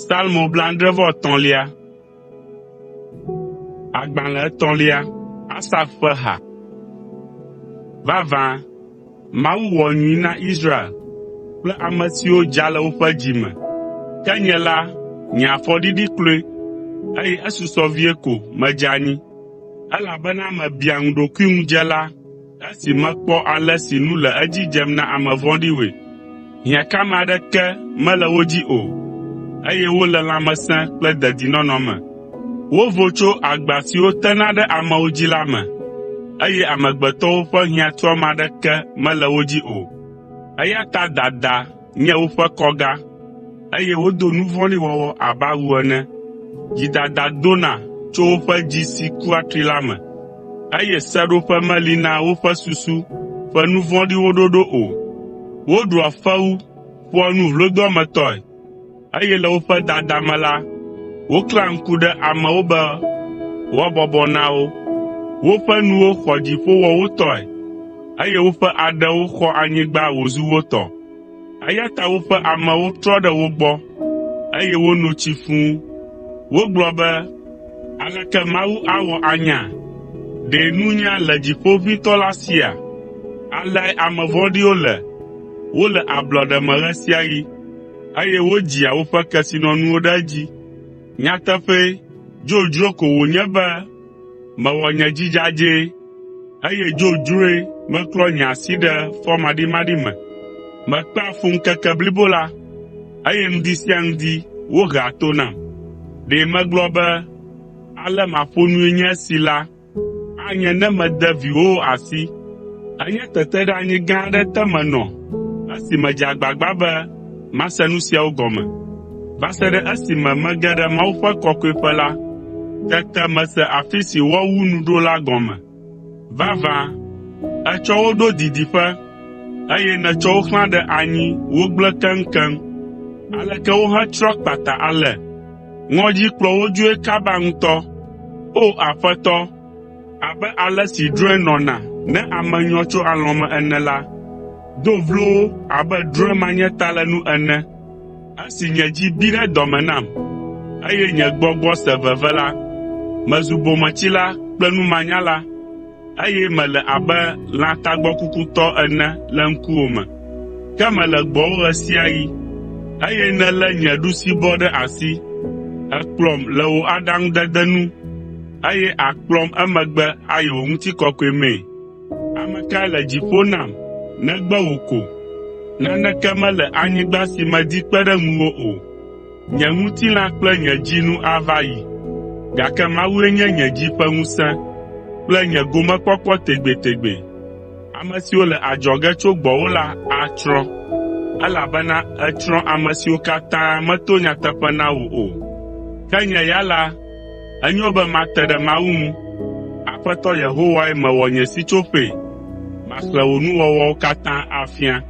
Salmo blandrevɔ tɔ̃lia. Agbalẽ etɔ̃lia, Asaf ƒe ha. Vavã, Mawu wɔ nyui na Israel kple ame siwo dza le woƒe dzi me. Ke nye la, nye afɔ ɖiɖi kloe, eye esusɔ vie ko medze anyi, elabena mebia ŋuɖokui ŋudzela esi mekpɔ ale si nu le edzi dzem na ame vɔ̃ɖiwoe. Hiãkame aɖeke mele wo dzi o, eye wole lãmesẽ kple dedinɔnɔ me. Wovo tso agba siwo tena ɖe amewo dzi la me, eye amegbetɔwo ƒe hiãtuame aɖeke mele wo dzi o. Eya ta dada nye woƒe kɔga, eye wodo nu vɔ̃ɖi wɔwɔ abe awu ene. Dzidada dona tso woƒe dzi si ku atri la me, eye seɖoƒe meli na woƒe susu ƒe nu vɔ̃ɖiwo ɖoɖo o. Woɖua fewu, ƒoa nu vlodoametɔe, eye le woƒe dada me la, woklẽa ŋku ɖe amewo be woabɔbɔ na wo. Woƒe nuwo xɔ dziƒo wɔ wo tɔe, eye woƒe aɖewo xɔ anyigba wòzu wo tɔ. Eya ta woƒe amewo trɔ ɖe wo gbɔ, eye wono tsi fũu. Wogblɔ be, aleke Mawu awɔ anya? Ɖe nunya le Dziƒoʋĩtɔ la sia? Aleae ame vɔ̃ɖiwo le. Wole ablɔɖe me ɣe sia ɣi, eye wodzia woƒe kesinɔnuwo ɖe edzi. Nyateƒe, dzodzro ko wònye be mewɔ nye dzi dzadzɛ, eye dzodzroe meklɔ nye asi ɖe fɔmaɖimaɖi me. Mekpea fu ŋkeke blibo la, eye ŋdi sia ŋdi wohea to nam. Ɖe megblɔ be, ale maƒo nue nye esi la, anye ne mede viwòwo asi. Enye teteɖeanyi gã aɖe te menɔ, esi medze agbagba be mase nu siawo gɔme. Va se ɖe esime mege ɖe Mawu ƒe kɔkɔeƒe la, tete mese afi si woawu nu ɖo la gɔme. Vavã, etsɔ wo ɖo didiƒe, eye nètsɔ wo xlã ɖe anyi wogblẽ keŋkeŋ. Aleke wohetsrɔ̃ kpata ale? Ŋɔdzi kplɔ wo dzoe kaba ŋutɔ. O Aƒetɔ, abe ale si drɔ̃e nɔna ne ame nyɔ tso alɔ̃ me ene la, do vlo wo abe drɔ̃e manyatalenu ene. Esi nye dzi bi ɖe dɔ me nam, eye nye gbɔgbɔ se veve la, mezu bometsila kple numanyala, eye mele abe lãtagbɔkukutɔ ene le ŋkuwòme. Ke mele gbɔwò ɣe sia ɣi, eye nèlé nye ɖusibɔ ɖe asi. Èkplɔm le wò aɖaŋudede nu, eye àkplɔm emegbe ayi wò ŋutikɔkɔe mee. Ame kae le dziƒo nam, negbe wò ko? Naneke mele anyigba si medi kpe ɖe ŋuwò o. Nye ŋutilã kple nye dzinu ava yi, gake Mawue nye nye dzi ƒe ŋusẽ kple nye gomekpɔkpɔ tegbetegbe. Ame siwo le adzɔge tso gbɔwò la atsrɔ̃, elabena ètsrɔ̃ ame siwo katã meto nyateƒe na wò o. Ke nye ya la, enyo be mate ɖe Mawu ŋu. Aƒetɔ Yehowae mewɔ nye sitsoƒee. Maxlẽ wò nuwɔwɔwo katã afia.